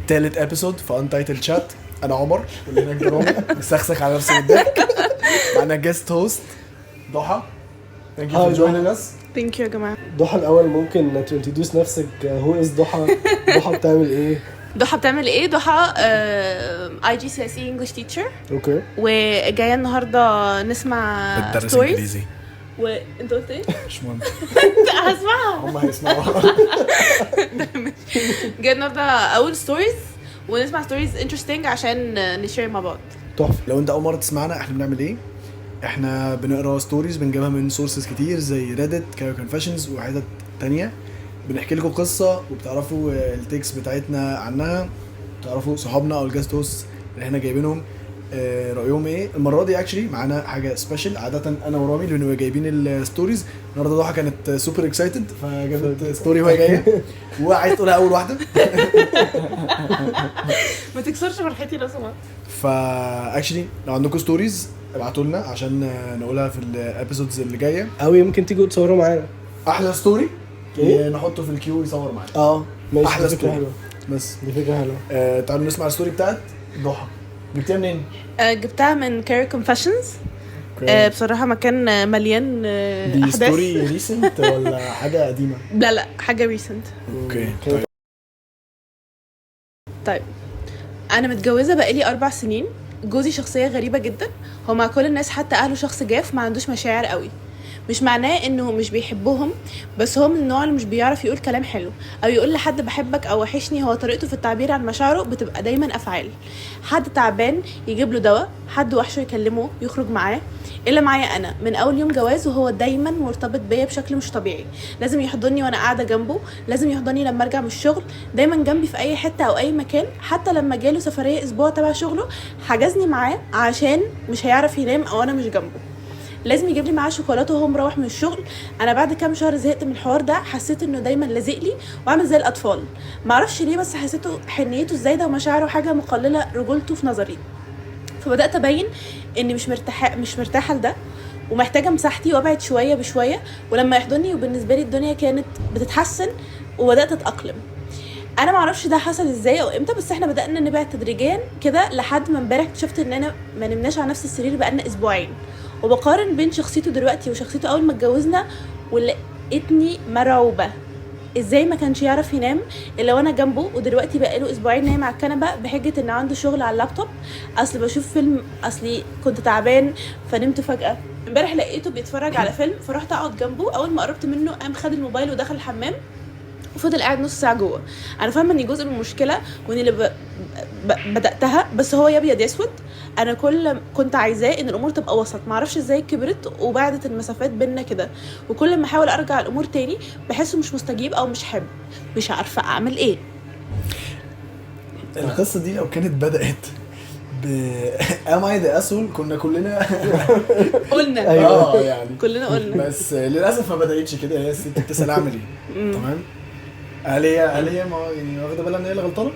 تالت ابيسود في انتايتل شات. انا عمر واللي هناك ده رامي مسخسخ على نفسه بالضحك. معانا جيست هوست ضحى. ثانك يو فور جوينينج اس. ثانك يو يا جماعه. ضحى الاول ممكن تنتروديوس نفسك. هو از ضحى؟ ضحى بتعمل ايه؟ ضحى بتعمل ايه؟ ضحى اي جي سي اس اي انجلش تيتشر. اوكي. وجايه النهارده نسمع بتدرس ستوريز. انجليزي. وانت قلت ايه؟ مش مهم. هسمعها. هم هيسمعوا. جايه النهارده اول ستوريز ونسمع ستوريز انترستينج عشان نشير مع بعض. تحفه. لو انت اول مره تسمعنا احنا بنعمل ايه؟ احنا بنقرا ستوريز بنجيبها من سورسز كتير زي ريدت كايو كونفيشنز وحاجات تانية. بنحكي لكم قصه وبتعرفوا التكس بتاعتنا عنها، بتعرفوا صحابنا او الجاست هوست اللي احنا جايبينهم رايهم ايه. المره دي اكشلي معانا حاجه سبيشال. عاده انا ورامي اللي بنبقى جايبين الستوريز. النهارده ضحى كانت سوبر اكسايتد فجابت ستوري وهي جايه وعايز تقولها اول واحده. ما تكسرش فرحتي لو سمحت. فاكشلي لو عندكم ستوريز ابعتوا لنا عشان نقولها في الابيسودز اللي جايه. او يمكن تيجوا تصوروا معانا. احلى ستوري إيه؟ نحطه في الكيو يصور معانا. ماشي. احلى دي فكره ستوري. حلوه. بس دي فكره حلوه. تعالوا نسمع الستوري بتاعت ضحى. جبتيها منين؟ جبتها من كاري كونفيشنز. بصراحه مكان مليان دي احداث. ستوري ريسنت ولا حاجه قديمه؟ لا حاجه ريسنت. اوكي طيب انا متجوزه بقالي 4 سنين. جوزي شخصيه غريبه جدا. هو مع كل الناس حتى اهله شخص جاف ما عندوش مشاعر قوي. مش معناه انه مش بيحبهم، بس هو من النوع اللي مش بيعرف يقول كلام حلو او يقول لحد بحبك او وحشني. هو طريقته في التعبير عن مشاعره بتبقى دايما افعال. حد تعبان يجيب له دواء، حد وحشه يكلمه يخرج معاه. الا معايا انا من اول يوم جواز وهو دايما مرتبط بيا بشكل مش طبيعي. لازم يحضني وانا قاعده جنبه، لازم يحضني لما ارجع من الشغل، دايما جنبي في اي حته او اي مكان. حتى لما جاله سفريه اسبوع تبع شغله حجزني معاه عشان مش هيعرف ينام او انا مش جنبه. لازم يجيب لي معاه شوكولاته وهو مروح من الشغل. انا بعد كام شهر زهقت من الحوار ده. حسيت انه دايما لازق لي وعامل زي الاطفال. ما اعرفش ليه بس حسيته حنيته الزايده ومشاعره حاجه مقلله رجولته في نظري. فبدات ابين اني مش مرتاحه لده ومحتاجه مساحتي وابعد شويه بشويه. ولما يحضني وبالنسبه لي الدنيا كانت بتتحسن وبدات اتاقلم. انا ما اعرفش ده حصل ازاي او امتى، بس احنا بدانا نبعد تدريجيا كده لحد ما امبارح اكتشفت اننا ما نمناش على نفس السرير بقالنا اسبوعين. وبقارن بين شخصيته دلوقتي وشخصيته اول ما اتجوزنا ولقيتني مرعوبه. ازاي ما كانش يعرف ينام الا وانا جنبه، ودلوقتي بقاله اسبوعين نايم على الكنبه بحجه ان عنده شغل على اللابتوب. اصل بشوف فيلم، اصلي كنت تعبان فنمت فجاه. امبارح لقيته بيتفرج على فيلم فرحت اقعد جنبه. اول ما قربت منه قام خد الموبايل ودخل الحمام وفضل قاعد نص ساعه جوه. انا فاهمه ان جزء من المشكله وان اللي بداتها، بس هو يا ابيض يا اسود. انا كنت عايزاه ان الامور تبقى وسط. معرفش ازاي كبرت وبعدت المسافات بينا كده، وكل ما احاول ارجع الامور تاني بحسه مش مستجيب او مش حب. مش عارفه اعمل ايه. القصه دي لو كانت بدات ام اي ذا اسول كنا كلنا قلنا يعني كلنا قلنا، بس للاسف ما بداتش كده. هي الست بتسال اعمل ايه. تمام. هل هي ما يعني واخده بالها ان هي اللي غلطانه؟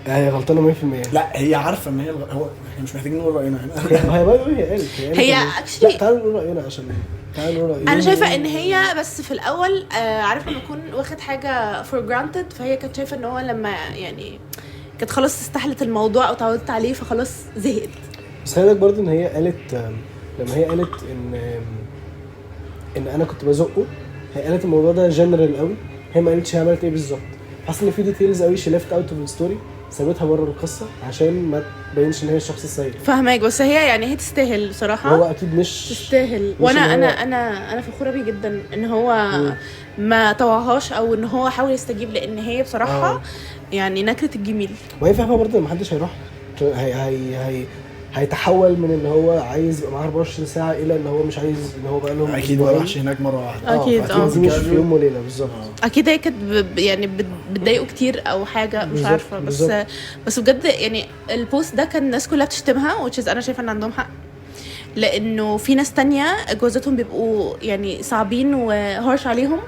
هي غلطانه 100%. لا هي عارفه ان هي هو احنا مش محتاجين نقول راينا هنا. هي باين هي قالت هي لا تعالوا نقول راينا عشان تعالوا نقول راينا. انا شايفه ان هي بس في الاول عارف لما يكون واخد حاجه for granted، فهي كانت شايفه ان هو لما يعني كانت خلاص استحلت الموضوع او تعودت عليه فخلاص زهقت. بس خلي بالك برضه ان هي قالت لما هي قالت ان انا كنت بزقه. هي قالت الموضوع ده جنرال قوي. هي ما قالتش هي عملت ايه بالظبط. حاسس ان في ديتيلز قوي شي ليفت اوت اوف الستوري سابتها بره القصه عشان ما تبينش ان هي الشخص السيء. فاهماك، بس هي يعني هي تستاهل بصراحه. هو اكيد مش تستاهل. وانا انا فخوره بيه جدا ان هو ما طوعهاش او ان هو حاول يستجيب، لان هي بصراحه يعني نكره الجميل. وهي فاهمه برضه ان محدش هيروح. هي هيتحول من ان هو عايز يبقى معاه 24 ساعه الى ان هو مش عايز، ان هو بقى لهم اكيد ما راحش هناك مره واحده. اكيد مش في يوم وليله بالظبط. اكيد هي كانت يعني بتضايقه كتير او حاجه مش عارفه. بس بجد يعني البوست ده كان الناس كلها بتشتمها، which is انا شايفه ان عندهم حق، لانه في ناس تانية جوازاتهم بيبقوا يعني صعبين وهارش عليهم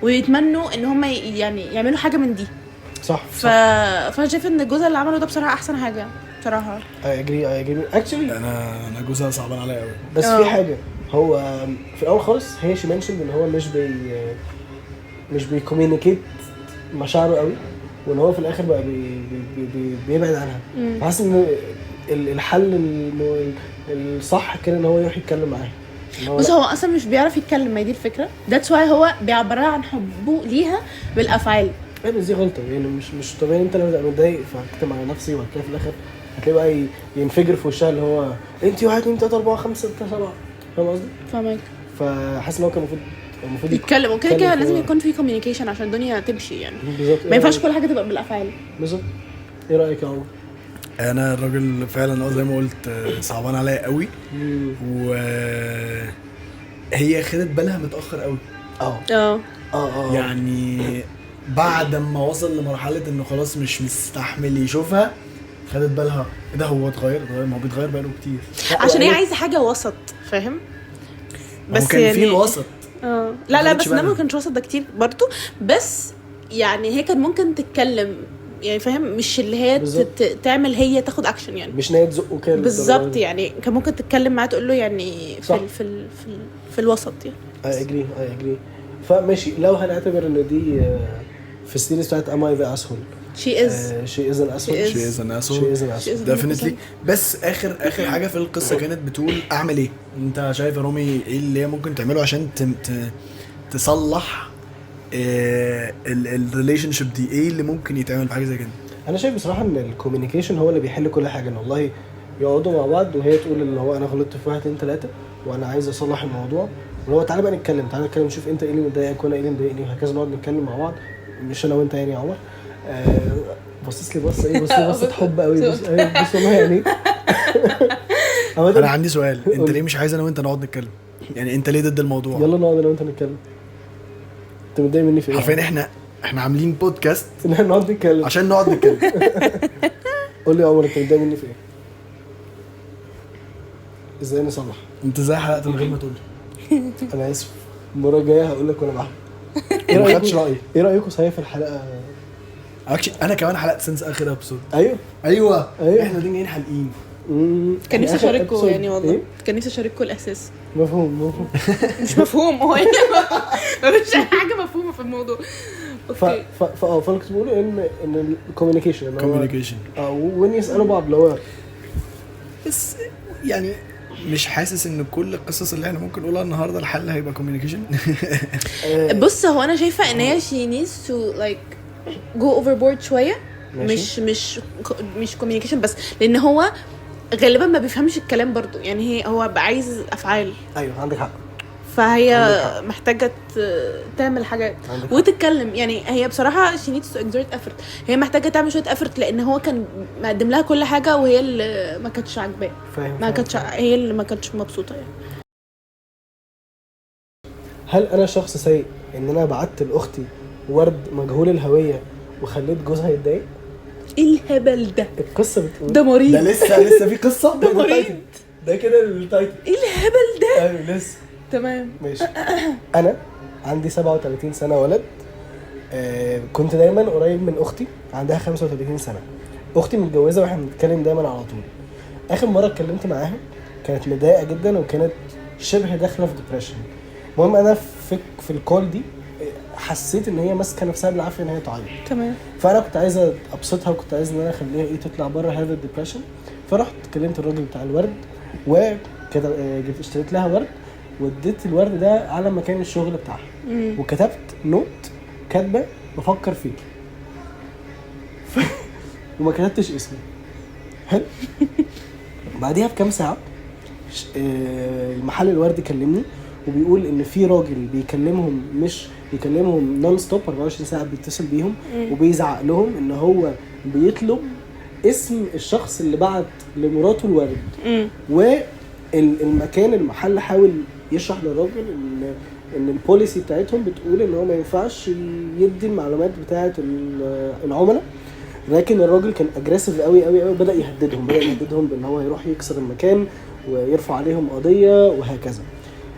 ويتمنوا ان هم يعني يعملوا حاجه من دي. صح. فانا شايفه ان الجوز اللي عمله ده بصراحه احسن حاجه بصراحه. اجري اكشلي. انا جوزها صعبان عليا قوي. بس في حاجه هو في الاول خالص هي شي منشن ان هو مش بيكوميونيكيت مشاعره قوي. وان هو في الاخر بقى بيبعد عنها. حاسس ان الحل الصح كان ان هو يروح يتكلم معاها. بس هو اصلا مش بيعرف يتكلم، ما دي الفكره. that's why هو بيعبرها عن حبه ليها بالافعال. بس دي غلطه يعني، مش طبيعي انت لما تبقى متضايق فهتكتم على نفسي وبعد كده في الاخر هتلاقي بقى ينفجر في وشها اللي هو انت 1 2 3 4 5 6 7. فاهم قصدي؟ فاهمك. فحاسس ان هو كان المفروض يتكلم، وكده كده لازم يكون في كوميونيكيشن عشان الدنيا تمشي يعني. بالظبط. ما ينفعش كل حاجه تبقى بالافعال. بالظبط. ايه رايك يا عمر؟ انا الراجل فعلا زي ما قلت صعبان عليا قوي، وهي خدت بالها متاخر قوي. يعني بعد ما وصل لمرحله انه خلاص مش مستحمل يشوفها خدت بالها ايه ده، هو اتغير ما هو بيتغير بقاله كتير عشان هي عايزه حاجه وسط، فاهم؟ بس كان يعني في الوسط. لا بس ده ما كانش وسط ده كتير برضو، بس يعني هي كان ممكن تتكلم يعني، فاهم؟ مش اللي هي تعمل هي تاخد اكشن يعني، مش نهايه تزقه كده بالظبط يعني. كان ممكن تتكلم معاه تقول له يعني في الوسط يعني. اي اجري. فماشي لو هنعتبر ان دي في السيريز بتاعت ام اي ذا اسهول she is an asshole definitely. بس اخر حاجه في القصه كانت بتقول اعمل ايه. انت شايف يا رومي ايه اللي هي ممكن تعمله عشان تصلح الريليشن شيب دي؟ ايه اللي ممكن يتعمل في حاجه زي كده؟ انا شايف بصراحه ان الكوميونيكيشن هو اللي بيحل كل حاجه. ان والله يقعدوا مع بعض وهي تقول اللي هو انا غلطت في 1 2 3 وانا عايز اصلح الموضوع، واللي هو تعالى بقى نتكلم نشوف انت ايه اللي مضايقك وانا ايه اللي مضايقني، وهكذا نقعد نتكلم مع بعض. مش انا وانت يعني يا عمر. بصص لي بصه حب قوي. بص والله يعني. انا عندي سؤال، انت ليه مش عايز انا وانت نقعد نتكلم؟ يعني انت ليه ضد الموضوع؟ يلا نقعد انا وانت نتكلم. انت متضايق مني في ايه؟ عارفين احنا عاملين بودكاست ان احنا نقعد نتكلم عشان نقعد نتكلم. قول لي يا عمر انت متضايق مني في ايه؟ ازاي نصلح؟ انت ازاي حلقت من غير ما تقول لي؟ انا اسف، المره الجايه هقول لك وانا بحلق. ايه رايكم صحيح في الحلقه؟ انا كمان حلقت سنس اخر ابسود. ايوه احنا دي جايين حلقين. كان نفسي اشارككم يعني، والله كان نفسي اشارككم الاحساس. مفهوم. مش مفهوم هو يعني مفيش حاجه مفهومه في الموضوع. اوكي. فانا كنت بقول ان الكوميونيكيشن وين يسالوا بعض لو بس يعني مش حاسس ان كل القصص اللي احنا ممكن نقولها النهارده الحل هيبقى كوميونيكيشن. بص هو انا شايفه ان هي she needs to like go overboard شويه. مش كوميونيكيشن بس، لان هو غالبا ما بيفهمش الكلام برضو يعني. هو بقى عايز افعال. ايوه عندك حق. فهي محتاجه تعمل حاجات وتتكلم يعني. هي بصراحه she needs to exert effort. هي محتاجه تعمل شويه effort لان هو كان مقدم لها كل حاجه وهي اللي ما كانتش عاجباه. هي اللي ما كانتش مبسوطه يعني. هل انا شخص سيء ان انا بعت لاختي ورد مجهول الهويه وخليت جوزها يتضايق؟ ايه الهبل ده؟ القصه بتقول ده مريض. ده لسه في قصه. ده مريض. ده كده التايتل. ايه الهبل ده؟ ايوه لسه. تمام ماشي. انا عندي 37 سنه ولد. كنت دايما قريب من اختي عندها 35 سنه. اختي متجوزه واحنا بنتكلم دايما على طول. اخر مره اتكلمت معاها كانت مضايقه جدا وكانت شبه داخله في ديبريشن. المهم انا في الكول دي حسيت ان هي ماسكه نفسها بالعافيه ان هي تعيط. تمام. فانا كنت عايزه ابسطها وكنت عايز ان انا اخليها تطلع بره هذا الديبريشن. فرحت كلمت الراجل بتاع الورد وكده اشتريت لها ورد واديت الورد ده على مكان الشغل بتاعها. وكتبت نوت كاتبه بفكر فيك وما كتبتش اسمي. حلو. بعديها بكام ساعه المحل الورد كلمني وبيقول ان في راجل بيكلمهم نون ستوب 24 ساعه، بيتصل بيهم وبيزعق لهم ان هو بيطلب اسم الشخص اللي بعت لمراته الورد. والمكان المحل حاول يشرح للراجل ان البوليسي بتاعتهم بتقول ان هو ما ينفعش يدي المعلومات بتاعه العملاء، لكن الراجل كان اجريسيف قوي قوي قوي. بدا يهددهم بان هو يروح يكسر المكان ويرفع عليهم قضيه وهكذا.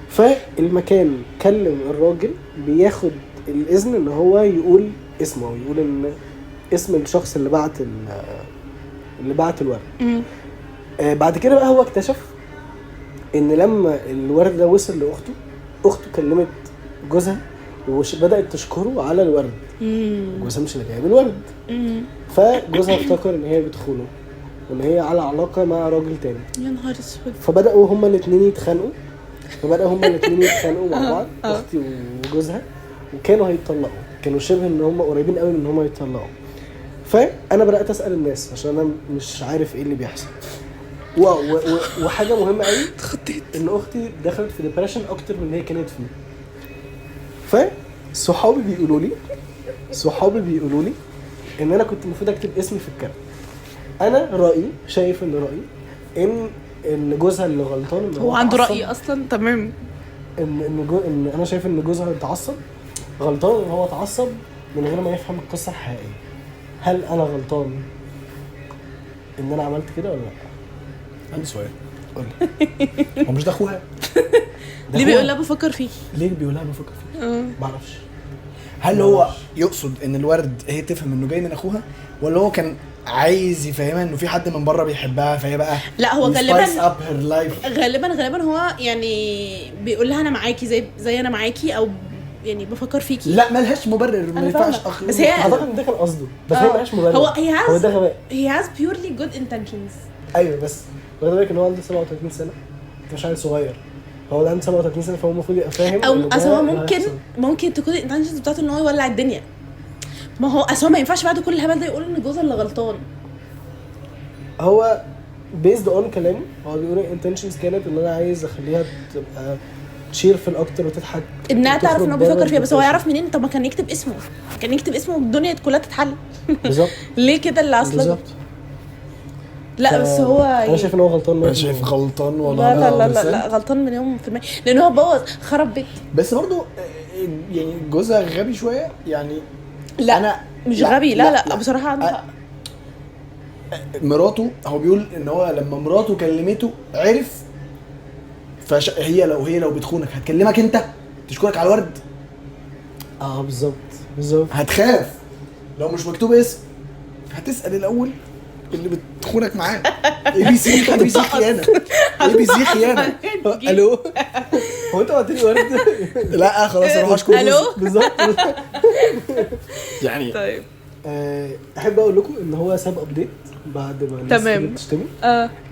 فالمكان كلم الراجل بياخد الاذن ان هو يقول اسمه ويقول ان اسم الشخص اللي بعت الورد. بعد كده بقى هو اكتشف ان لما الورد ده وصل لاخته كلمت جوزها وبدات تشكره على الورد. جوزها مش اللي جايب الورد. فجوزها افتكر ان هي بتخونه وان هي على علاقه مع راجل تاني. يا نهار اسود. فبداوا هما الاثنين يتخانقوا مع بعض، اختي وجوزها، وكانوا هيتطلقوا، كانوا شبه ان هما قريبين قوي من ان هما يتطلقوا. فانا بدات اسال الناس عشان انا مش عارف ايه اللي بيحصل. وحاجه مهمه قوي، اتخضيت ان اختي دخلت في ديبريشن اكتر من اللي هي كانت فيه. فصحابي بيقولوا لي ان انا كنت المفروض اكتب اسمي في الكارت. انا شايف ان جوزها اللي غلطان، ان هو عنده رأي اصلا. تمام. ان انا شايف ان جوزها اتعصب، غلطان ان هو اتعصب من غير ما يفهم القصه الحقيقيه. هل انا غلطان ان انا عملت كده ولا لا؟ عندي سؤال. قول لي. هو مش ده اخوها؟ ليه بيقول لها بفكر فيكي؟ ليه بيقول لها بفكر فيك؟ ما اعرفش. هل هو يقصد ان الورد هي تفهم انه جاي من اخوها، ولا هو كان عايز يفهمها انه في حد من بره بيحبها فهي بقى لا هو غالبا غالبا هو يعني بيقول لها انا معاكي زي انا معاكي، او يعني بفكر فيكي. لا ملهاش مبرر، ما ينفعش اخ. بس هي اعتقد ان ده كان قصده، بس هي ملهاش مبرر. هو ده غباء. he has purely good intentions. ايوه بس واخد بالك ان هو عنده 37 سنه، انت مش عيل صغير. هو عنده 37 سنه، فهو المفروض يبقى فاهم. او اصل هو ممكن تكون الانتنشنز بتاعته ان هو يولع الدنيا. ما هو اصل هو ما ينفعش بعد كل الهبل ده يقول ان جوزها اللي غلطان. هو بيزد اون كلامه، هو بيقول الانتنشنز كانت ان انا عايز اخليها تبقى تشيرفل اكتر وتضحك، انها تعرف ان هو بيفكر فيها. بس هو يعرف منين؟ طب ما كان يكتب اسمه، والدنيا كلها تتحل. بالظبط. ليه كده اللي اصلا؟ بالظبط. لا بس هو انا شايف ان هو غلطان. انا شايف غلطان والله. لا غلطان مليون في المية، لان هو بوظ خرب بيت. بس برضو يعني جوزها غبي شويه يعني. لا انا مش غبي. لا بصراحه عنده حق. مراته، هو بيقول ان هو لما مراته كلمته عرف. هي لو بتخونك هتكلمك انت تشكرك على الورد. بالظبط. هتخاف لو مش مكتوب اسم، هتسأل الاول اللي بتخونك معاه. اي بي سي خيانه. الو، هو انت قلت لي ورد؟ لا خلاص اروح اشكر. الو بالظبط. يعني طيب احب اقول لكم ان هو ساب ابديت بعد ما تمام بتشتمي.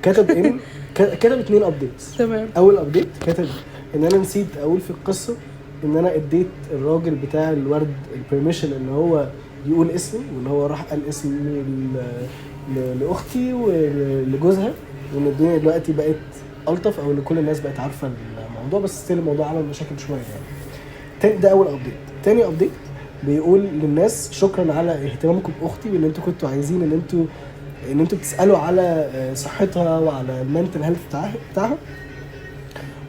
كتب كتب 2 ابديتس. تمام. اول ابديت كتب ان انا نسيت اقول في القصه ان انا اديت الراجل بتاع الورد البرميشن ان هو يقول اسمي، وان هو راح قال اسمي لاختي ولجوزها، وان الدنيا دلوقتي بقت الطف، او ان كل الناس بقت عارفه الموضوع. بس ستيل الموضوع عمل مشاكل شويه يعني. ده اول ابديت. تاني ابديت بيقول للناس شكرا على اهتمامكم باختي، وان انتوا كنتوا عايزين ان انتوا بتسالوا على صحتها وعلى المنتل هيلث بتاعها،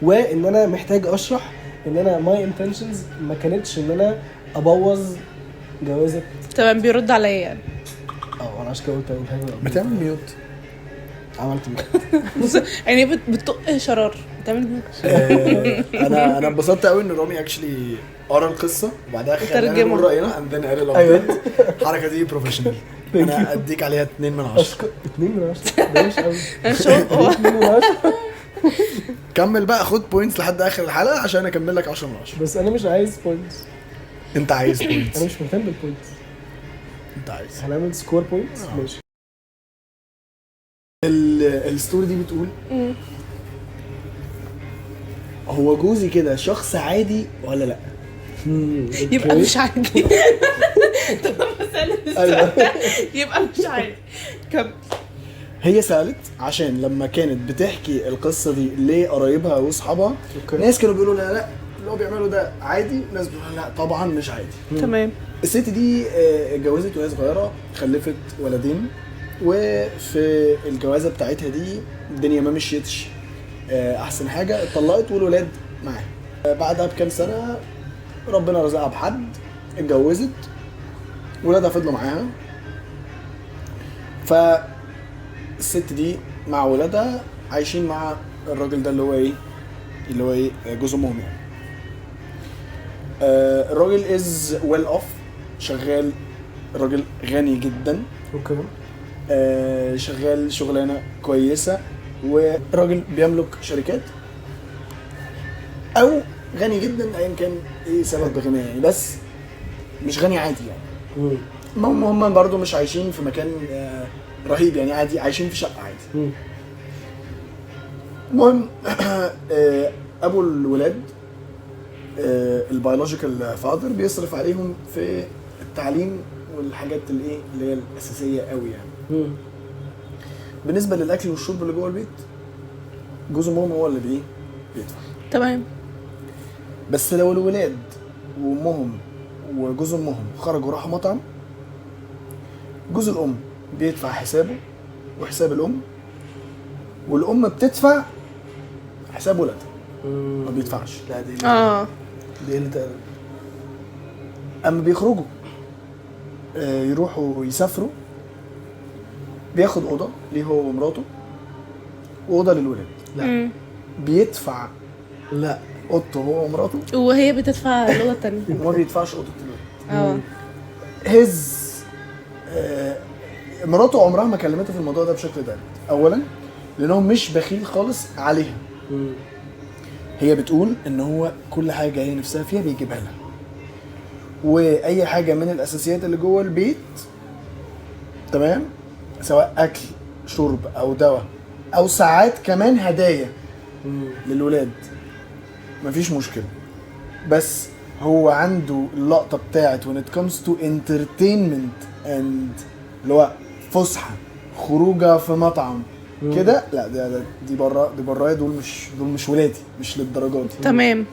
وان انا محتاج اشرح ان انا ماي انتنشنز ما كانتش ان انا ابوظ جوازك. تمام. بيرد عليا يعني. انا عشان كده قلت اول حاجه بتعمل ميوت. عملت ميوت. يعني بتطق شرار بتعمل ميوت. انا انبسطت قوي ان رامي اكشلي قرا القصه وبعدها خلينا نقول راينا عندنا قال الابديت. الحركه دي بروفيشنال. انا اديك عليها 2 من 10. 2 من 10 ده مش قوي. كمل بقى، خد بوينتس لحد اخر الحلقه عشان اكمل لك 10 من 10. بس انا مش عايز بوينتس. انت عايز بوينتس. انا مش مهتم بالبوينتس. انت عايز هنعمل سكور بوينتس. ماشي. الستوري دي بتقول هو جوزي كده شخص عادي ولا لا؟ يبقى مش عادي. طب مسألة يبقى مش عادي. كمل. هي سألت عشان لما كانت بتحكي القصة دي لقرايبها واصحابها، ناس كانوا بيقولوا لا اللي هو بيعملوا ده عادي، ناس بيقولوا لا طبعا مش عادي. تمام. الست دي اتجوزت وهي صغيرة، خلفت ولدين، وفي الجوازة بتاعتها دي الدنيا ما مشيتش احسن حاجة، اتطلقت والولاد معاها. بعدها بكام سنة ربنا رزقها بحد، اتجوزت، ولادها فضلوا معاها. فالست دي مع ولادها عايشين مع الراجل ده اللي هو ايه جوز امهم يعني. الراجل از ويل اوف، شغال، راجل غني جدا. اوكي. شغال شغلانه كويسه، وراجل بيملك شركات، او غني جدا ايا كان ايه سبب غناه يعني، بس مش غني عادي يعني. هم برضو مش عايشين في مكان رهيب يعني، عادي عايشين في شقه عادي. المهم ابو الولاد البيولوجيكال فادر بيصرف عليهم في التعليم والحاجات الايه اللي هي الاساسيه قوي يعني. بالنسبه للاكل والشرب اللي جوه البيت جوز امهم هو اللي بيدفع. تمام. بس لو الولاد وامهم وجوز امهم خرجوا راحوا مطعم، جوز الام بيدفع حسابه وحساب الام، والام بتدفع حساب ولادها. ما بيدفعش. لا دي دي اللي اما بيخرجوا يروحوا يسافروا بياخد اوضه ليه هو ومراته واوضه للولاد. لا بيدفع لا اوضته هو ومراته وهي بتدفع الاوضه الثانيه. وما بيدفعش اوضه الولاد. هز مراته عمرها ما كلمته في الموضوع ده بشكل دايركت. اولا لانه مش بخيل خالص عليها. هي بتقول ان هو كل حاجه هي نفسها فيها بيجيبها لها، واي حاجه من الاساسيات اللي جوه البيت تمام، سواء اكل شرب او دواء او ساعات كمان هدايا للولاد مفيش مشكله. بس هو عنده اللقطه بتاعت when it comes to entertainment and اللي هو فسحه خروجه في مطعم كده، لا دي بره دول مش ولادي، مش للدرجات دي. تمام.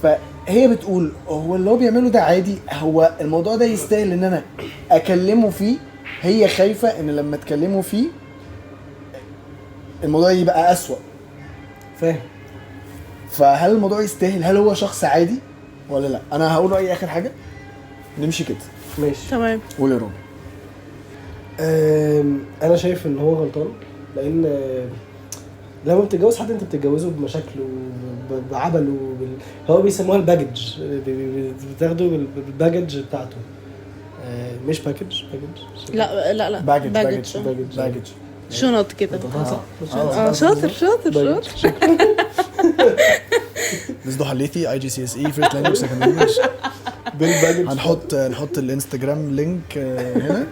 فهي بتقول هو اللي هو بيعمله ده عادي، هو الموضوع ده يستاهل ان انا اكلمه فيه. هي خايفه ان لما تكلمه فيه الموضوع يبقى اسوأ. فاهم؟ فهل الموضوع يستاهل؟ هل هو شخص عادي ولا لا؟ انا هقول رايي اخر حاجه نمشي كده. ماشي تمام. قول يا رامي. انا شايف ان هو غلطان، لان لما بتتجوز حد انت بتتجوزه بمشاكله بعبله هو بيسموها الباجج، بتاخده بالباجج بتاعته. مش باكج لا باجج شنط كده. شاطر مصدوح حليثي اي جي سي اس اي فيرست لانجوج سكند لانجوج بالباجج. هنحط الانستجرام لينك هنا.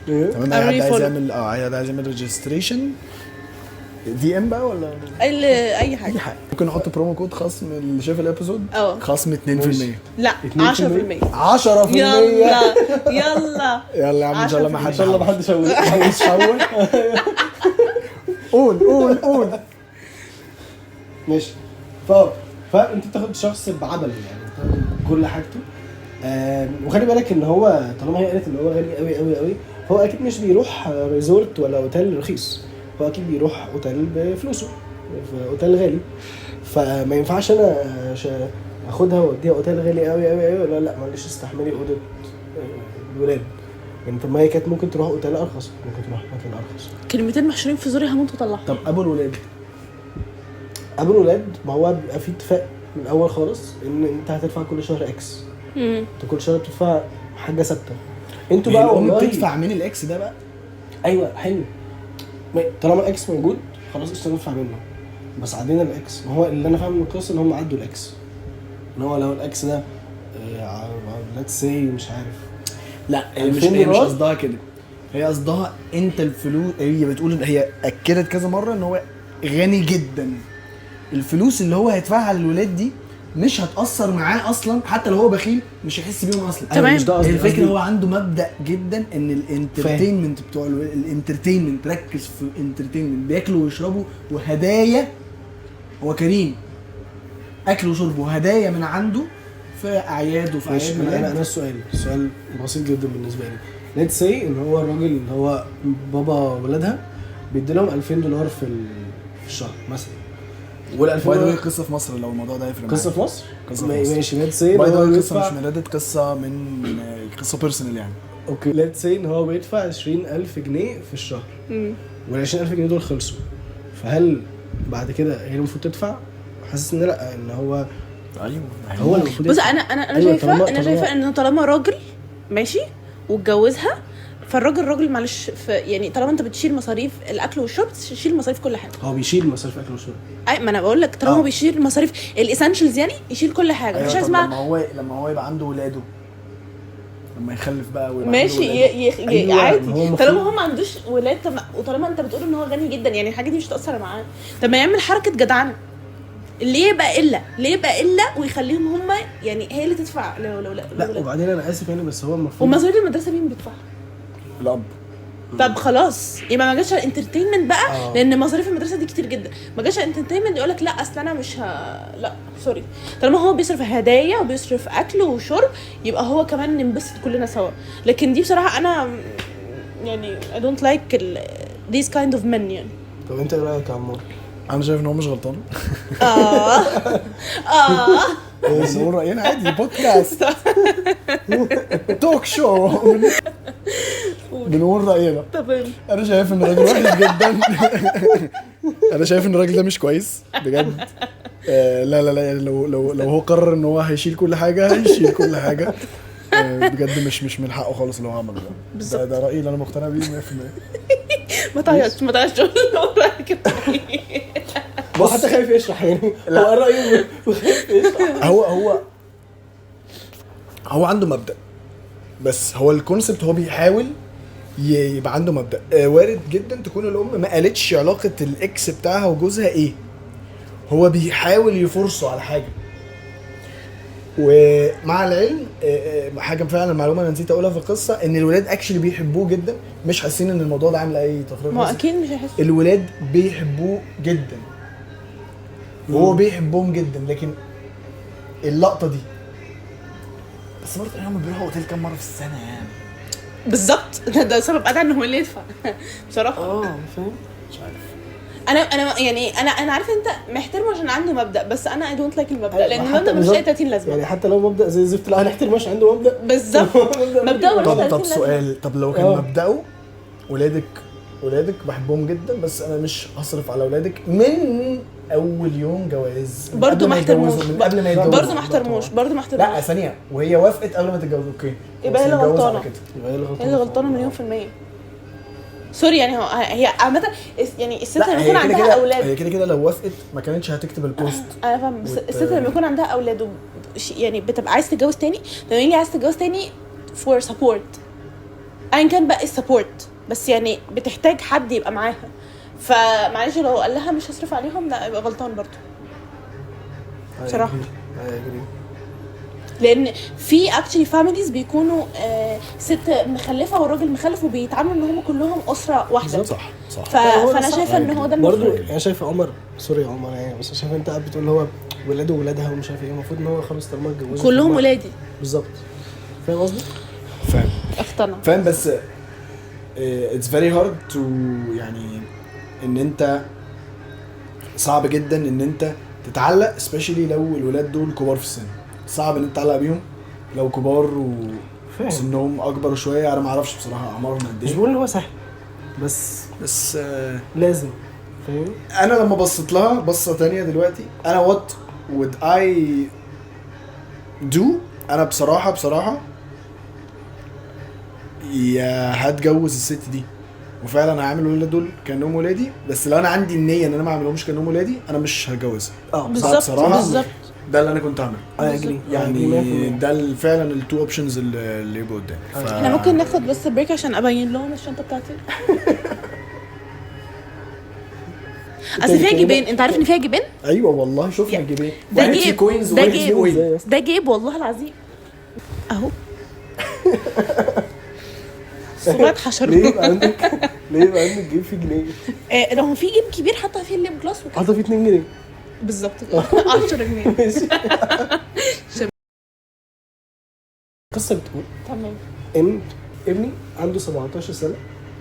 تمام. عايز يعمل ريجستريشن دي ام بقى ولا اي حاجه. ممكن نحط برومو كود خصم اللي شاف الابيسود خصم 2%. لا 10%. 10%. يلا يا عم ان شاء الله ما حدش قول ماشي. فانت بتاخد شخص بعبله يعني، بتاخد كل حاجته. وخلي بالك ان هو طالما هي قالت ان هو غالي قوي قوي قوي، هو اكيد مش بيروح ريزورت ولا اوتيل رخيص، هو اكيد بيروح اوتيل بفلوسه في اوتيل غالي. فما ينفعش انا اخدها واوديها اوتيل غالي قوي قوي قوي. لا معلش استحملي اوضه الولاد. يعني طب ما هي كانت ممكن تروح اوتيل ارخص، ممكن تروح مكان ارخص. كلمتين محشورين في زوري هموت واطلعها. طب ابو الولاد ما هو بيبقى في اتفاق من الاول خالص ان انت هتدفع كل شهر اكس. انت كل شهر بتدفع حاجه ثابته. انتوا بقى والله بتدفع من الاكس ده بقى. ايوه حلو، طالما الاكس موجود خلاص قشطه ندفع منه. بس عدينا الاكس، ما هو اللي انا فاهم من القصه ان هم عدوا الاكس، ان هو لو الاكس ده ليتس سي مش عارف. لا هي مش قصدها كده. هي قصدها انت الفلوس. هي بتقول ان هي اكدت كذا مره ان هو غني جدا. الفلوس اللي هو هيدفعها للولاد دي مش هتأثر معاه اصلا، حتى لو هو بخيل مش هيحس بيهم اصلا. تمام. الفكره هو عنده مبدأ جدا ان الانترتينمنت بتوع الانترتينمنت، ركز في الانترتينمنت، بياكلوا ويشربوا وهدايا. هو كريم، اكل وشرب وهدايا من عنده في اعياد وفي اعياد ميلاد. انا السؤال بسيط جدا بالنسبه لي. ليتس سي ان هو الراجل اللي هو بابا ولادها بيدي لهم $2000 في الشهر مثلا، وال2000 دول قصه في مصر. لو الموضوع ده هيفرق قصه في مصر ماشي. ليتس سي قصه مش من ريدت، قصه من قصه بيرسونال يعني. اوكي ليتس سي ان هو بيدفع 20,000 جنيه في الشهر، وال20,000 جنيه دول خلصوا. فهل بعد كده هي المفروض تدفع؟ حاسس ان لا، ان هو هو المفروض. بص انا شايفه ان طالما راجل ماشي واتجوزها، فالراجل معلش يعني طالما انت بتشيل مصاريف الاكل والشرب تشيل مصاريف كل حاجه. هو بيشيل مصاريف الاكل والشرب. ما انا بقول لك طالما بيشيل مصاريف الاسينشالز يعني يشيل كل حاجه. مش اسمع لما هو يبقى عنده ولاده، لما يخلف بقى ويبقى ماشي عنده ولاد. أيوة، عادي هو المفروض- طالما هو ما عندوش ولاد. وطالما انت بتقول ان هو غني جدا يعني الحاجه دي مش هتاثر معاه. طب ما يعمل حركه جدعنه. ليه يبقى الا ويخليهم هم يعني هي اللي تدفع لو لا وبعدين انا اسف يعني بس هو المفروض ومصاريف المدرسه مين بيدفعها؟ الاب. طب خلاص يبقى ما جاش الانترتينمنت بقى. لان مصاريف المدرسه دي كتير جدا. ما جاش الانترتينمنت يقول لك لا اصل انا مش لا سوري. طالما هو بيصرف هدايا وبيصرف اكل وشرب يبقى هو كمان ننبسط كلنا سوا. لكن دي بصراحه انا يعني I don't like these kind of men يعني. طب انت ايه رايك يا عمار؟ انا شايف ان هو مش غلطان. اه بس نقول راينا عادي، بودكاست توك شو بنقول راينا. تمام. انا شايف ان الراجل وحش جدا. انا شايف ان الراجل ده مش كويس بجد. لا لا لا، يعني لو هو قرر ان هو هيشيل كل حاجه هيشيل كل حاجه. بجد مش من حقه خالص اللي هو عمله ده. ده رايي اللي انا مقتنع بيه 100%. ما تعيطش هو حتى خايف يشرح يعني. هو رايه وخايف يشرح. هو عنده مبدأ، بس هو الكونسبت هو بيحاول يبقى عنده مبدأ. وارد جدا تكون الام ما قالتش علاقة الاكس بتاعها وجوزها ايه، هو بيحاول يفرصه على حاجة. ومع العلم حاجة فعلا معلومة انا نسيت اقولها في القصة، ان الولاد اكشلي بيحبوه جدا، مش حاسين ان الموضوع ده عامل اي تفريط. ما اكيد مش هيحس. الولاد بيحبوه جدا وهو بيحبهم جدا، لكن اللقطة دي بس برضه هم بيروحوا اوتيل كام مرة في السنة يعني. بالظبط. ده سبب ادعى ان هو اللي يدفع بصراحه. فاهم. مش عارف. انا يعني انا عارفه انت محترمه عشان عنده مبدا، بس انا اي دونت لايك المبدا أيوة، لان حتى المبدا مش بالظبط. لاقي 30 لازمه يعني حتى لو مبدا زي الزفت لا هنحترم عشان عنده مبدا. بالظبط. مبدأه ملوش طب 30 لازمه. سؤال، طب لو كان آه. مبدأه ولادك بحبهم جدا بس انا مش هصرف على ولادك من اول يوم جواز، من برضه قبل ما احترموش. يتجوزوا، من قبل ما يتجوزوا. برضه ما احترموش. لا ثانيه، وهي وافقت قبل ما تتجوز، اوكي يبقى هي اللي خلاص نتجوز على غلطانة. كده. يبقى هي اللي هي اللي غلطانه مليون في الميه. سوري يعني هي عامه يعني الست لا، لما هي يكون كده عندها كده- اولاد. هي كده لو وافقت ما كانتش هتكتب البوست. انا فاهم، بس الست لما يكون عندها اولاد يعني بتبقى عايز تتجوز تاني. تقولي لي عايز تتجوز تاني فور سبورت، ايا كان بقى السبورت، بس يعني بتحتاج حد يبقى معاها. فمعلش لو قال لها مش هصرف عليهم لا يبقى غلطان برضه بصراحه. لان في اكشلي فاميليز بيكونوا ست مخلفه والراجل مخلف وبيتعاملوا ان هم كلهم اسره واحده. صح فانا شايفه ان هو ده برضه المفروض. انا شايف عمر، سوري يا عمر يعني، بس شايف انت قاعد بتقول هو ولاده وولادها ومش عارف ايه، المفروض ان هو خلاص طالما اتجوزوا كلهم فهم- ولادي. بالظبط. فاهم قصدي؟ فاهم بس it's very hard to يعني ان انت صعب جدا ان انت تتعلق especially لو الولاد دول كبار في السن. صعب ان انت تتعلق بيهم لو كبار فاهم. وسنهم اكبر شويه. انا ما اعرفش بصراحه اعمارهم قد مش ايه، بقول ان هو سهل بس لازم. فاهم. انا لما بصيت لها بصه تانية دلوقتي، انا what would I do؟ انا بصراحه يا هتجوز الست دي وفعلا هعمل الولاد دول كانهم ولادي، بس لو انا عندي النيه ان انا ما اعملهمش كانهم ولادي انا مش هتجوزها. بالظبط بصراحة بالظبط. ده اللي انا كنت هعمله يعني. 100%. ده فعلا التو اوبشنز اللي يبقوا قدامي. احنا ممكن ناخد بس بريك عشان ابين لهم الشنطه بتاعتي. اصل فيها جيبين، انت عارف ان فيها جيبين؟ ايوه والله شفنا الجيبين، ده واحد فيه جيب كوينز ده وواحد فيه أويل. جيب ده جيب والله العظيم اهو. صوت حشر. ليه يبقى عندك جيب فيه جنيه؟ لو في جيب كبير حاطه فيه الليب جلاس وكده. حاطه فيه 2 جنيه بالظبط 10 جنيه. ماشي. القصه بتقول تمام. ان ابني عنده 17 سنه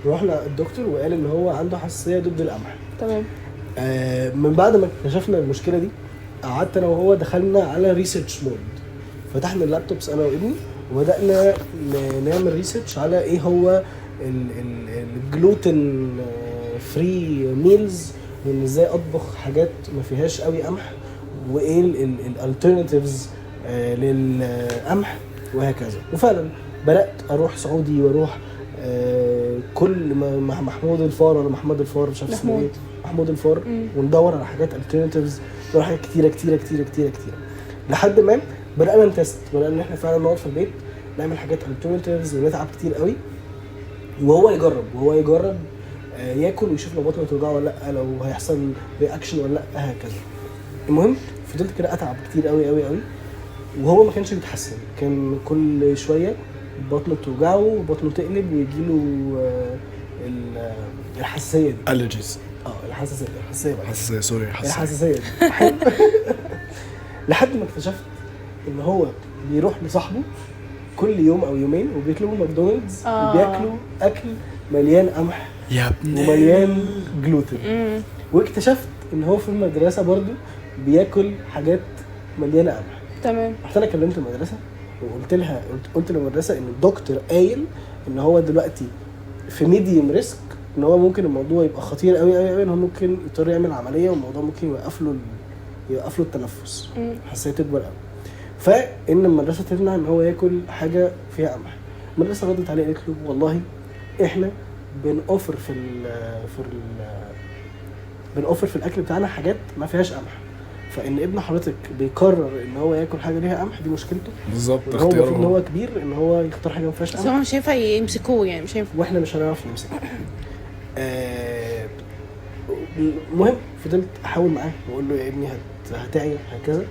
راح للدكتور وقال ان هو عنده حساسيه ضد القمح. تمام. من بعد ما اكتشفنا المشكله دي قعدت انا وهو دخلنا على ريسيرش مود، فتحنا اللابتوبس انا وابني وبدانا نعمل ريسيرش على ايه هو الجلوتين فري ميلز، وان ازاي اطبخ حاجات ما فيهاش قوي قمح، وايه الالترناتيفز للقمح وهكذا. وفعلا بدات اروح سعودي واروح كل ما محمود الفار ولا محمد الفار مش عارف اسمه ايه، محمود الفار، وندور على حاجات الترناتيفز، ندور حاجات كتيره لحد ما بدانا نتست، بدانا ان احنا فعلا نقعد في البيت نعمل حاجات alternatives ونتعب كتير قوي، وهو يجرب ياكل ويشوف لو بطنه توجعه ولا لا، لو هيحصل رياكشن ولا لا، هكذا. المهم فضلت كده اتعب كتير قوي قوي قوي، وهو ما كانش بيتحسن، كان كل شويه بطنه توجعه وبطنه تقلب ويجيله الحساسيه دي. allergies. الحساسيه سوري الحساسيه دي. لحد ما اكتشفت ان هو بيروح لصاحبه كل يوم او يومين وبيطلبوا ماكدونالدز وبياكلوا اكل مليان قمح يا ابني ومليان جلوتين. واكتشفت ان هو في المدرسه برضو بياكل حاجات مليانه قمح. تمام. رحت انا كلمت المدرسه وقلت لها، قلت للمدرسه ان الدكتور قايل ان هو دلوقتي في ميديوم ريسك، ان هو ممكن الموضوع يبقى خطير قوي قوي قوي، ان هو ممكن يضطر يعمل عمليه والموضوع ممكن يوقف له التنفس، حساسيه تكبر قوي. فان المدرسه تمنع ان هو ياكل حاجه فيها قمح. المدرسه ردت عليه قالت له والله احنا بنوفر في الاكل بتاعنا حاجات ما فيهاش قمح، فان ابن حضرتك بيقرر ان هو ياكل حاجه ليها قمح دي مشكلته بالظبط. هو المفروض ان هو كبير ان هو يختار حاجه ما فيهاش بس قمح، هو مش هينفع يمسكوه يعني، مش هينفع واحنا مش هنعرف نمسكه. المهم فضلت احاول معاه واقول له يا ابني هتعيا هكذا،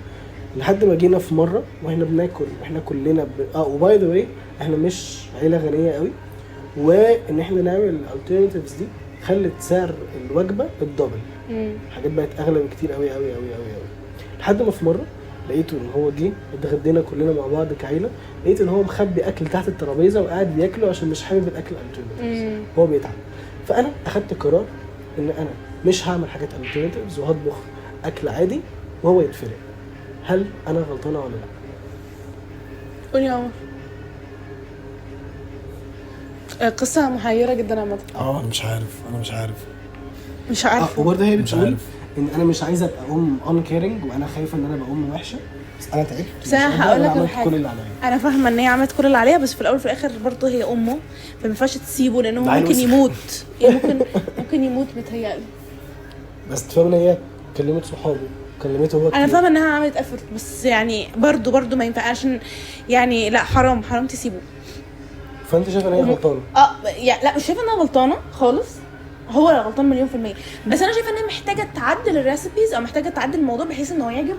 لحد ما جينا في مره واحنا بناكل احنا كلنا وباي ذا واي احنا مش عيله غنيه قوي، وان احنا نعمل الالترناتيفز دي خلت سعر الوجبه الدبل. حاجات بقت اغلى بكتير قوي قوي قوي قوي قوي، لحد ما في مره لقيته ان هو جه اتغدينا كلنا مع بعض كعيله، لقيت ان هو مخبي اكل تحت الترابيزه وقاعد بياكله عشان مش حابب الاكل الالترناتيفز، هو بيتعب. فانا اخدت قرار ان انا مش هعمل حاجات الترناتيفز وهطبخ اكل عادي وهو يتفرق. هل انا غلطانه ولا لا؟ قول يا عمر. قصة محيرة جدا عامة. انا مش عارف. وبرضه هي مش بتقول عارف. ان انا مش عايزه ابقى ان كيرنج وانا خايفه ان انا ابقى وحشه، بس انا تعبت. بس انا هقول لك على حاجه، كل اللي عليا. انا فاهمه ان هي عملت كل اللي عليها، بس في الاول وفي الاخر برضه هي امه، فما ينفعش تسيبه لانه ممكن يموت. يعني ممكن يموت متهيألي. بس تفهم ان هي كلمت صحابه، كلمته هو. انا فاهمه انها عملت افورت، بس يعني برضه ما ينفعش يعني، لا حرام تسيبه. فانت شايفه ان هي غلطانه؟ يعني لا مش شايفه انها غلطانه خالص، هو غلطان مليون في المية، بس انا شايفه انها محتاجه تعدل الريسيبيز او محتاجه تعدل الموضوع بحيث ان هو يعجب.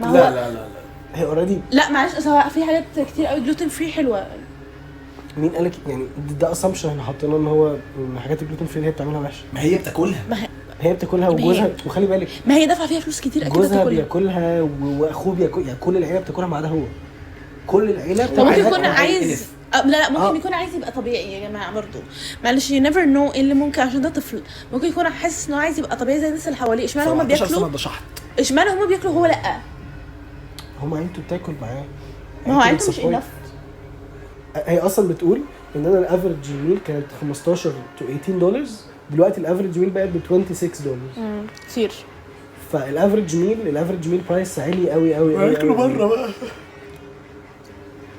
ما هو لا هي اوريدي. لا معلش، اصل في حاجات كتير قوي جلوتين فري حلوه. مين قالك يعني ده اسامبشن احنا حاطينه ان هو من حاجات الجلوتين فري اللي هي بتعملها وحشه؟ ما هي بتاكلها، هي بتاكلها وجوزها، وخلي بالك ما هي دافعه فيها فلوس كتير اكيد جوزها بياكلها واخوه بياكل، يعني كل العيله بتاكلها ما عدا هو. كل العيله. طب ممكن يكون عايز لا ممكن يكون عايز يبقى طبيعي يا جماعه برضه، معلش you never know ايه اللي ممكن، عشان ده طفل ممكن يكون حاسس انه عايز يبقى طبيعي زي الناس اللي حواليه. اشمعنى هم بياكلوا؟ اشمعنى هم بياكلوا هو لا؟ هم انتوا بتاكل معاه، ما هو عيلته مش انف. هي اصلا بتقول ان انا الافريج ميل كانت $15 to $18، دلوقتي الافريج ميل بقت $26. كتير. فالافريج ميل برايس عالي قوي قوي قوي. ياكلوا بره بقى.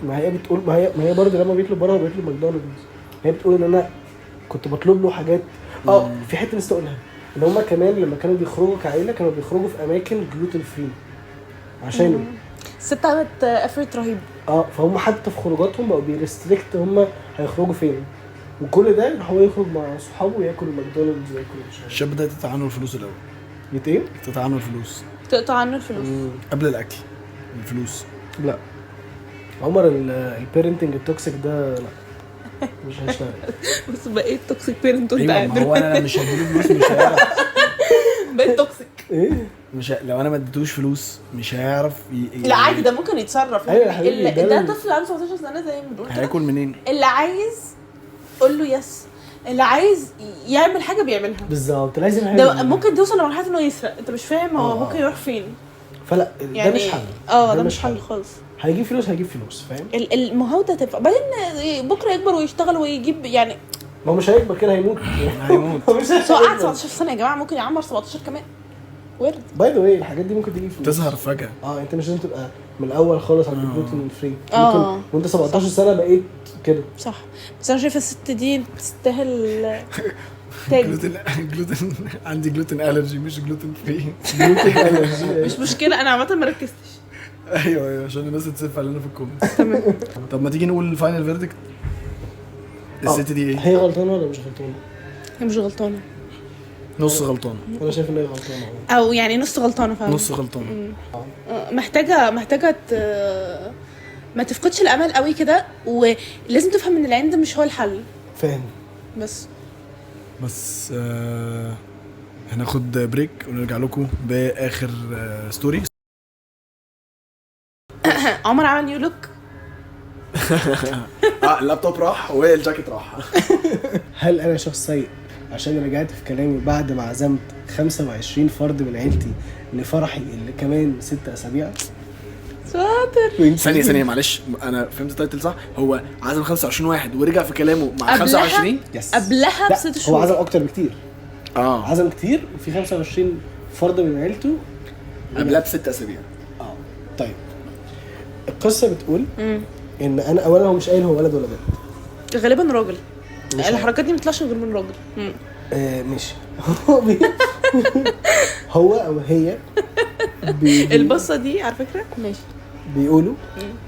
ما هي بتقول ما هي برضه لما بيطلب بره بيطلب ماكدونالدز. هي بتقول ان انا كنت بطلب له حاجات في حته لسه اقولها، ان هم كمان لما كانوا بيخرجوا كعيله كانوا بيخرجوا في اماكن جلوتين فري عشان الست عملت افرت رهيب. فهم حتى في خروجاتهم بقوا بيرستريكت هم هيخرجوا فين، وكل ده هو يخرج مع صحابه وياكل ماكدونالدز وياكل الشاب ده تقطع عنه الفلوس الاول. ايه؟ تقطع عنه الفلوس قبل الاكل. الفلوس لا عمر، البيرنتنج التوكسيك ده لا مش هيشتغل. بس بقيت توكسيك بيرنت وانت قاعد. ما هو انا مش هديله فلوس مش هيعرف. بقيت توكسيك. ايه؟ لو انا ما اديتوش فلوس مش هيعرف لا عادي، ده ممكن يتصرف. ده طفل عنده 17 سنه زي ما بنقول. هياكل منين؟ اللي عايز قول له يس، اللي عايز يعمل حاجه بيعملها بالظبط. لازم ده ممكن توصل لمرحله انه يسرق، انت مش فاهم هو ممكن يروح فين. فلا يعني ده مش حل. ده مش حل خالص. هيجيب فلوس فاهم. المهاوده تنفع، بعدين بكره يكبر ويشتغل ويجيب يعني. ما هو مش هيكبر كده، هيموت. سو قعد 17 سنه يا جماعه، ممكن يعمر 17 كمان. وارد. باي ذا واي الحاجات دي ممكن تيجي فلوس تظهر فجاه. انت مش لازم تبقى من الاول خالص على الجلوتين فري. ممكن وانت 17 سنه بقيت كده. صح. بس انا شايفه الست دي بتستاهل جلوتين عندي جلوتين الرجي مش جلوتين فري. مش مشكله، انا عامه ما ركزتش. ايوه عشان الناس تسف علينا في الكومنتس. تمام. طب ما تيجي نقول الفاينل فيردكت. الست دي ايه؟ هي غلطانه ولا مش غلطانه؟ هي مش غلطانه، نص غلطانه. انا شايف ان هي غلطانه. او يعني نص غلطانه فعلا. نص غلطانه. محتاجه ما تفقدش الامل قوي كده، ولازم تفهم ان العند مش هو الحل. فاهم. بس هناخد بريك ونرجع لكم باخر ستوري. عمر عمل نيو لوك. اللابتوب راح والجاكيت راح. هل انا شخص سيء عشان رجعت في كلامي بعد ما عزمت 25 فرد من عيلتي لفرحي اللي كمان 6 أسابيع؟ شاطر. ثانية معلش، انا فهمت التايتل صح. هو عزم 25 واحد ورجع في كلامه مع 25. قبلها ب6 شهور. هو عزم اكتر بكتير. عزم كتير وفي 25 فرد من عيلته قبلها ب6 أسابيع. طيب القصة بتقول ان انا اولا هو مش قايل هو ولد ولا بنت، غالبا راجل. الحركات دي متطلعش غير من راجل. ماشي. هو او هي البصة دي على فكرة ماشي بيقولوا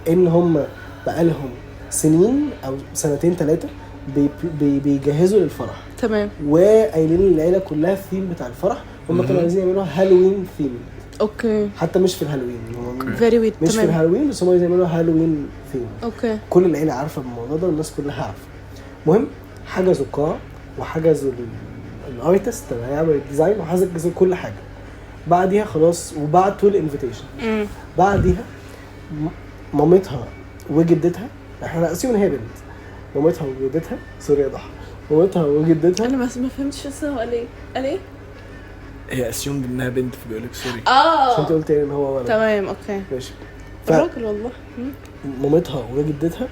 ان هم بقالهم سنين او 2-3 بيجهزوا للفرح. تمام. وقايلين للعيله كلها الثيم بتاع الفرح. هم كانوا عايزين يعملوا هالوين ثيم. اوكي. حتى مش في الهالوين، فيري ويت. مش في الهالوين، بس هم عايزين يعملوا هالوين ثيم. اوكي. كل العيله عارفه بالموضوع ده والناس كلها عارفه. المهم حجزوا القاعه وحجزوا الارتست اللي هيعمل الديزاين وحجزوا كل حاجه. بعديها خلاص وبعتوا الانفيتيشن. بعديها مامتها وجدتها، احنا ناقصين هي بنت، مامتها وجدتها، سوري يا ضحى، مامتها وجدتها. انا ما فهمتش لسه هو قال ايه. هي اسيوم انها بنت فبيقول لك سوري. عشان انت قلت ان هو ولد. تمام اوكي ماشي. راجل والله. مامتها وجدتها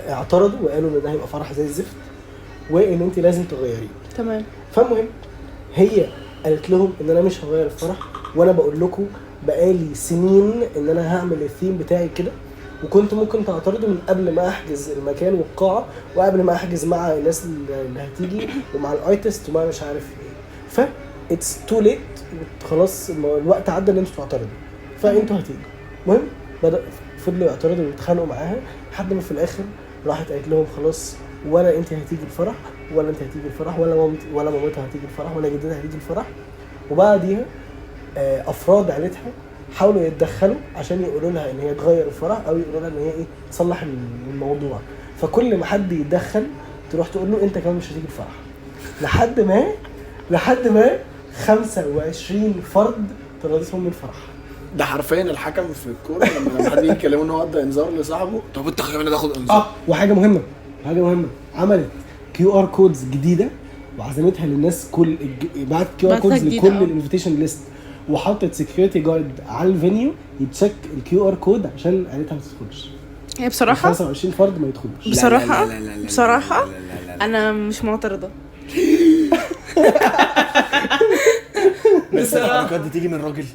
اعترضوا وقالوا ان ده هيبقى فرح زي الزفت وان انت لازم تغيريه. تمام. فالمهم هي قالت لهم ان انا مش هغير الفرح، وانا بقول لكم بقالي سنين ان انا هعمل الثيم بتاعي كده، وكنت ممكن تعترضوا من قبل ما احجز المكان والقاعه وقبل ما احجز مع الناس اللي هتيجي ومع الارتست ومع مش عارف ايه. ف اتس تو ليت، خلاص الوقت عدى ان انتوا تعترضوا فانتوا هتيجوا. المهم فضلوا يعترضوا ويتخانقوا معاها لحد ما في الاخر راحت قالت لهم خلاص ولا انت هتيجي الفرح ولا انت هتيجي الفرح ولا مامتها هتيجي الفرح ولا جدتها هتيجي الفرح. وبعديها افراد عيلتها حاولوا يتدخلوا عشان يقولوا لها ان هي تغير الفرح او يقولوا لها ان هي ايه تصلح الموضوع. فكل ما حد يتدخل تروح تقول له انت كمان مش هتيجي الفرح، لحد ما 25 فرد طردتهم من الفرح. ده حرفيا الحكم في الكوره لما حد يكلمه ان هو ادى انذار لصاحبه، طب انت كمان تاخد انذار. وحاجه مهمه عملت QR كودز جديده وعزمتها للناس، بعت QR كودز لكل الانفيتيشن ليست وحطت سكيورتي جارد على الفينيو يتشيك QR كود عشان عيلتها ما تدخلش. هي بصراحه 25 فرد ما يدخلوش. بصراحه انا مش معترضه. بس الحركات دي تيجي من راجل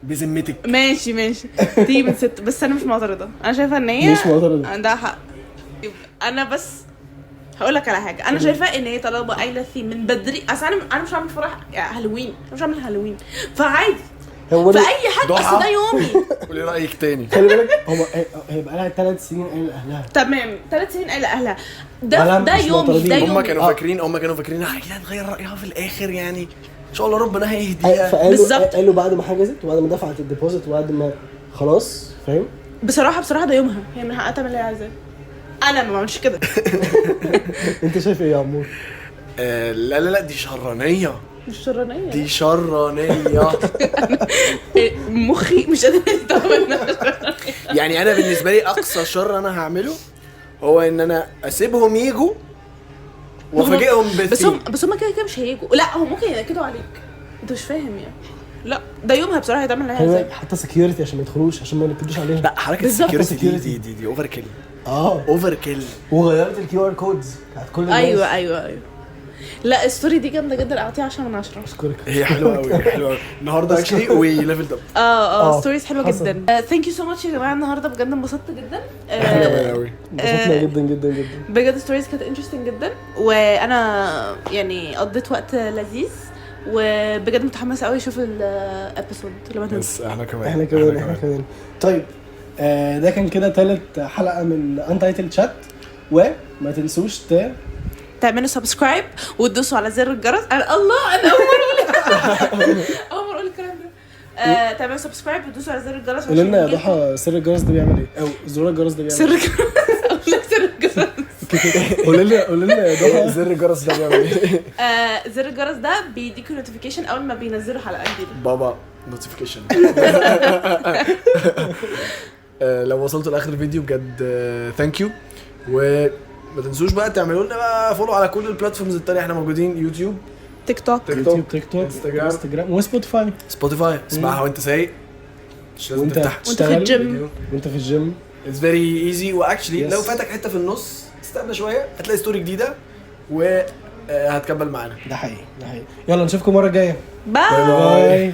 بذمتك. ماشي تيجي من ست، بس انا مش معترضه. انا شايفه ان هي مش معترضه عندها حق. انا بس هقول لك على حاجه، انا شايفه ان هي طالبه قايله ثيم من بدري. اصل انا مش هعمل فرح هالوين، انا مش هعمل هالوين فعادي فاي حد. اصل ده يومي. قولي رايك تاني. خلي بالك هي بقى لها 3 سنين قايله لاهلها. تمام 3 سنين قايله لاهلها. ده يومي. هم كانوا فاكرين هتغير رايها في الاخر يعني ان شاء الله ربنا هيهديها. بالظبط. قالوا بعد ما حجزت وبعد ما دفعت الديبوزيت وبعد ما خلاص فاهم. بصراحه ده يومها، هي من حقها تعمل اللي هي عايزاه. انا ما بعملش كده. انت شايف ايه يا عمور؟ لا دي شرانيه. مش شرانيه، دي شرانيه. مخي مش قادر يستوعب. يعني انا بالنسبه لي اقصى شر انا هعمله هو ان انا اسيبهم يجوا وافاجئهم بس هم كده مش هيجوا. لا هم ممكن ينكدوا عليك، انت مش فاهم يعني. لا ده يومها بصراحه هتعمل اللي هي عايزاه. حتى سكيورتي عشان ما يدخلوش عشان ما ينكدوش عليهم. لا حركه السكيورتي دي اوفر كيل. اوفر كيل. وغيرت QR كودز بتاعت كل الناس. ايوه لا الستوري دي جامده جدا، اعطيها 10 من 10. اشكرك. هي حلوه قوي النهارده اكشلي وي ليفلد اب. ستوريز حلوه جدا. ثانك يو سو ماتش يا جماعه النهارده بجد انبسطت جدا. انبسطنا جدا بجد ستوريز كانت انترستنج جدا وانا يعني قضيت وقت لذيذ وبجد متحمسه قوي اشوف الابيسود لما تنزل. بس احنا كمان احنا كمان. طيب ده كان كده تالت حلقة من Untitled Chat، وما تنسوش تعملوا سبسكرايب وتدوسوا على زر الجرس. الله انا اول مره اقول الكلام ده. تعملوا سبسكرايب وتدوسوا على زر الجرس. قولوا لنا يا ضحى سر الجرس ده بيعمل ايه، او زرار الجرس ده بيعمل سر الجرس. اقول لك سر الجرس. قولوا لنا يا ضحى زر الجرس ده بيعمل ايه؟ زر الجرس ده بيديكوا نوتيفيكيشن اول ما بينزلوا حلقه جديده. بابا نوتيفيكيشن. لو وصلتوا لاخر الفيديو بجد ثانك يو، وما تنسوش بقى تعملوا لنا بقى فولو على كل البلاتفورمز التانية. احنا موجودين يوتيوب، تيك توك، يوتيوب، تيك توك، انستجرام، وسبوتيفاي. سبوتيفاي. اسمعها وانت سايق، مش لازم وانت تفتح. وانت في الجيم. وانت في الجيم. It's very easy. واكشلي Yes. لو فاتك حته في النص استنى شويه هتلاقي ستوري جديده وهتكمل معانا. ده حقيقي. يلا نشوفكم المره الجايه. باي. باي. باي.